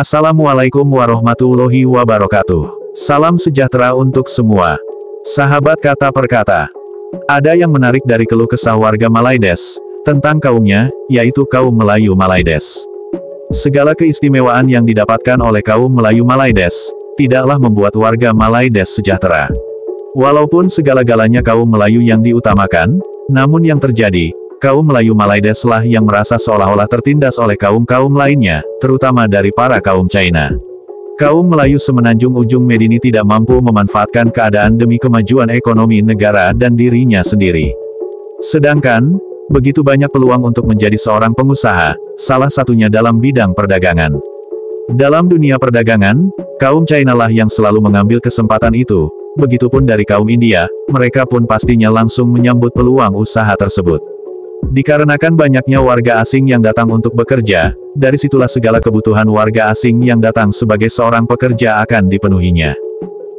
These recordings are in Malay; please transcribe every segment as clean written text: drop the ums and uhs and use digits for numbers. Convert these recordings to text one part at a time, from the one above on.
Assalamualaikum warahmatullahi wabarakatuh. Salam sejahtera untuk semua. Sahabat kata per kata. Ada yang menarik dari keluh kesah warga Malaides tentang kaumnya, yaitu kaum Melayu Malaides. Segala keistimewaan yang didapatkan oleh kaum Melayu Malaides tidaklah membuat warga Malaides sejahtera. Walaupun segala-galanya kaum Melayu yang diutamakan, namun yang terjadi, kaum Melayu Malaides lah yang merasa seolah-olah tertindas oleh kaum-kaum lainnya, terutama dari para kaum China. Kaum Melayu semenanjung ujung Medini tidak mampu memanfaatkan keadaan demi kemajuan ekonomi negara dan dirinya sendiri. Sedangkan, begitu banyak peluang untuk menjadi seorang pengusaha, salah satunya dalam bidang perdagangan. Dalam dunia perdagangan, kaum China lah yang selalu mengambil kesempatan itu, begitupun dari kaum India, mereka pun pastinya langsung menyambut peluang usaha tersebut. Dikarenakan banyaknya warga asing yang datang untuk bekerja, dari situlah segala kebutuhan warga asing yang datang sebagai seorang pekerja akan dipenuhinya.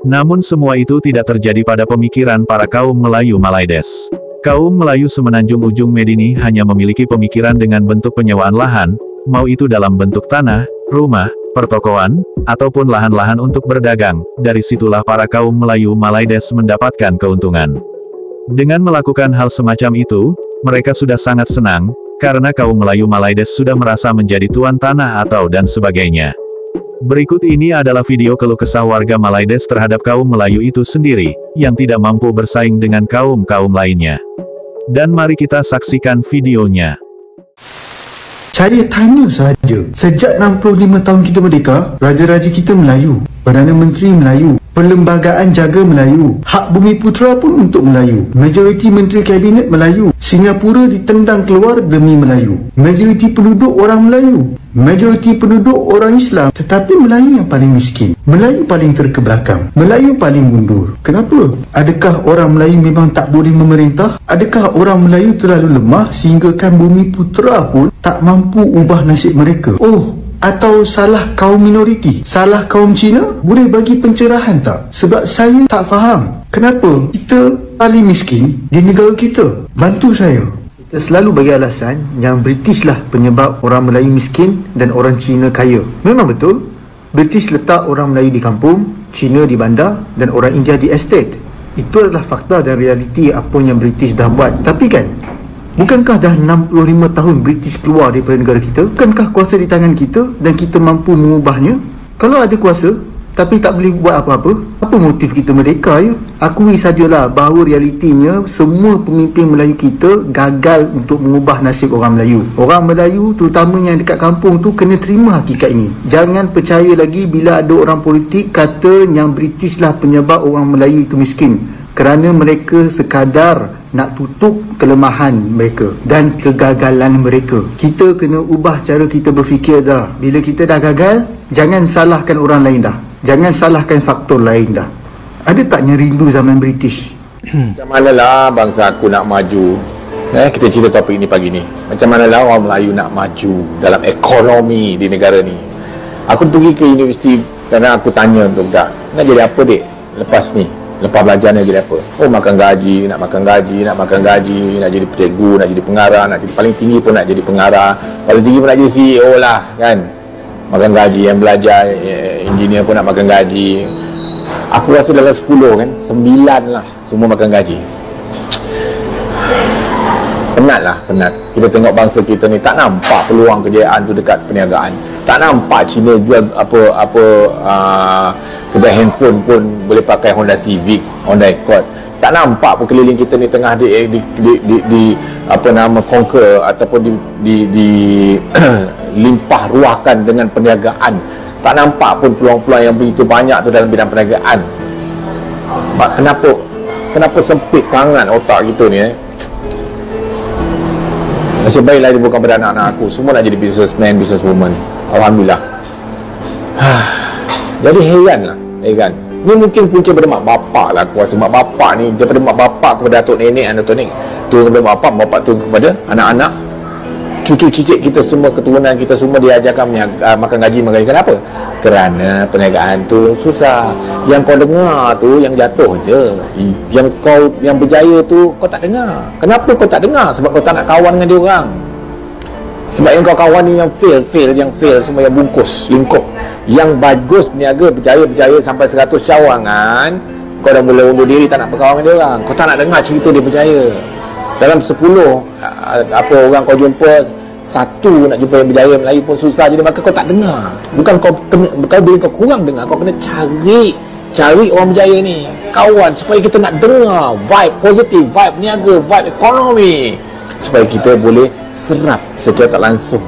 Namun semua itu tidak terjadi pada pemikiran para kaum Melayu Malaides. Kaum Melayu semenanjung ujung Medini hanya memiliki pemikiran dengan bentuk penyewaan lahan, mau itu dalam bentuk tanah, rumah, pertokoan, ataupun lahan-lahan untuk berdagang. Dari situlah para kaum Melayu Malaides mendapatkan keuntungan. Dengan melakukan hal semacam itu, mereka sudah sangat senang, karena kaum Melayu Malaides sudah merasa menjadi tuan tanah atau dan sebagainya. Berikut ini adalah video keluh kesah warga Malaides terhadap kaum Melayu itu sendiri, yang tidak mampu bersaing dengan kaum-kaum lainnya. Dan mari kita saksikan videonya. Saya tanya saja, sejak 65 tahun kita merdeka, raja-raja kita Melayu, Perdana Menteri Melayu, Perlembagaan Jaga Melayu, Hak Bumi Putera pun untuk Melayu, majoriti Menteri Kabinet Melayu, Singapura ditendang keluar demi Melayu, majoriti penduduk orang Melayu, majoriti penduduk orang Islam, tetapi Melayu yang paling miskin, Melayu paling terkebelakang, Melayu paling mundur. Kenapa? Adakah orang Melayu memang tak boleh memerintah? Adakah orang Melayu terlalu lemah sehinggakan Bumi Putera pun tak mampu ubah nasib mereka? Oh, atau salah kaum minoriti, salah kaum Cina? Boleh bagi pencerahan tak? Sebab saya tak faham, kenapa kita paling miskin di negara kita? Bantu saya. Kita selalu bagi alasan yang British lah penyebab orang Melayu miskin dan orang Cina kaya. Memang betul, British letak orang Melayu di kampung, Cina di bandar, dan orang India di estate. Itu adalah fakta dan realiti apa yang British dah buat. Tapi kan, bukankah dah 65 tahun British keluar daripada negara kita? Bukankah kuasa di tangan kita dan kita mampu mengubahnya? Kalau ada kuasa tapi tak boleh buat apa-apa, apa motif kita merdeka ya? Akui sajalah bahawa realitinya semua pemimpin Melayu kita gagal untuk mengubah nasib orang Melayu. Orang Melayu terutamanya yang dekat kampung tu kena terima hakikat ini. Jangan percaya lagi bila ada orang politik kata yang British lah penyebab orang Melayu itu miskin, kerana mereka sekadar nak tutup kelemahan mereka dan kegagalan mereka. Kita kena ubah cara kita berfikir dah. Bila kita dah gagal, jangan salahkan orang lain dah. Jangan salahkan faktor lain dah. Ada tak yang rindu zaman British? Macam manalah bangsa aku nak maju? Kita cerita topik ni pagi ni. Macam manalah orang Melayu nak maju dalam ekonomi di negara ni? Aku pergi ke universiti kerana aku tanya untuk budak, nak jadi apa dek lepas ni? Lepas belajar nak jadi apa? Oh, makan gaji, nak makan gaji, nak makan gaji, nak jadi cikgu, nak jadi pengarah, nak jadi paling tinggi pun nak jadi pengarah, paling tinggi pun nak jadi CEO lah kan. Makan gaji, yang belajar engineer pun nak makan gaji. Aku rasa dalam 10 kan, 9 lah semua makan gaji. Penat lah, penat. Kita tengok bangsa kita ni tak nampak peluang kejayaan tu dekat perniagaan. Tak nampak Cina jual kedai handphone pun boleh pakai Honda Civic, Honda Accord. Tak nampak pun keliling kita ni tengah conquer ataupun di limpah ruahkan dengan perniagaan. Tak nampak pun peluang-peluang yang begitu banyak tu dalam bidang perniagaan. Kenapa sempit sangat otak kita ni Nasib baiklah dia bukan pada anak-anak aku. Semua nak jadi businessman, businesswoman. Alhamdulillah. Jadi heran. Ni mungkin punca pada mak bapak lah. Aku rasa mak bapak ni, daripada mak bapak kepada atuk nenek, anak nenek, turun kepada bapak turun kepada anak-anak, cucu cicit kita semua, keturunan kita semua diajarkan makan gaji. Kenapa? Kerana perniagaan tu susah. Yang kau dengar tu yang jatuh je. Yang berjaya tu kau tak dengar. Kenapa kau tak dengar? Sebab kau tak nak kawan dengan dia orang. Sebab yang kau kawan ni yang fail, semua yang bungkus, lingkup. Yang bagus, berniaga, berjaya sampai 100 cawangan, kau dah mula undur diri, tak nak berkawan dengan dia orang. Kau tak nak dengar cerita dia berjaya. Dalam 10 apa orang kau jumpa, 1 nak jumpa yang berjaya Melayu pun susah, jadi maka kau tak dengar. Bukan bila kau kurang dengar, kau kena cari orang berjaya ni, kawan, supaya kita nak dengar vibe positif, vibe niaga, vibe ekonomi, supaya kita boleh serap secara tak langsung.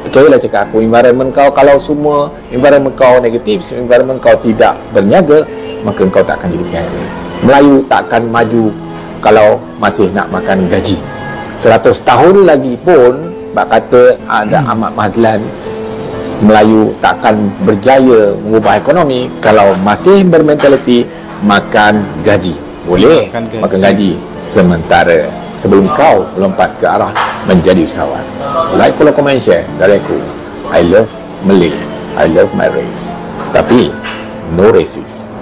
Percayalah cakap aku, environment kau, kalau semua environment kau negatif, environment kau tidak berniaga, maka kau tak akan jadi berniaga. Melayu tak akan maju kalau masih nak makan gaji. 100 tahun lagi pun bak kata ada Ahmad Mazlan, Melayu takkan berjaya mengubah ekonomi kalau masih bermentaliti makan gaji. Boleh makan gaji sementara sebelum kau lompat ke arah menjadi usahawan. Like, follow, comment, share dari aku. I love Malay, I love my race, tapi no racist.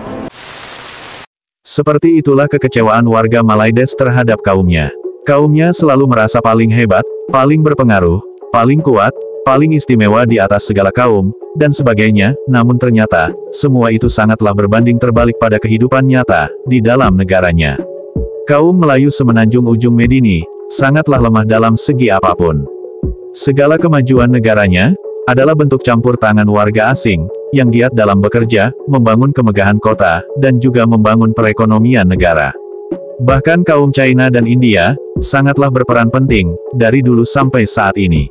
Seperti itulah kekecewaan warga Malaides terhadap kaumnya. Kaumnya selalu merasa paling hebat, paling berpengaruh, paling kuat, paling istimewa di atas segala kaum, dan sebagainya, namun ternyata, semua itu sangatlah berbanding terbalik pada kehidupan nyata, di dalam negaranya. Kaum Melayu semenanjung ujung Medini, sangatlah lemah dalam segi apapun. Segala kemajuan negaranya, adalah bentuk campur tangan warga asing, yang giat dalam bekerja, membangun kemegahan kota, dan juga membangun perekonomian negara. Bahkan kaum China dan India, sangatlah berperan penting, dari dulu sampai saat ini.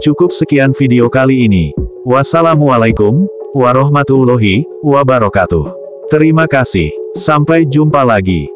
Cukup sekian video kali ini. Wassalamualaikum warahmatullahi wabarakatuh. Terima kasih. Sampai jumpa lagi.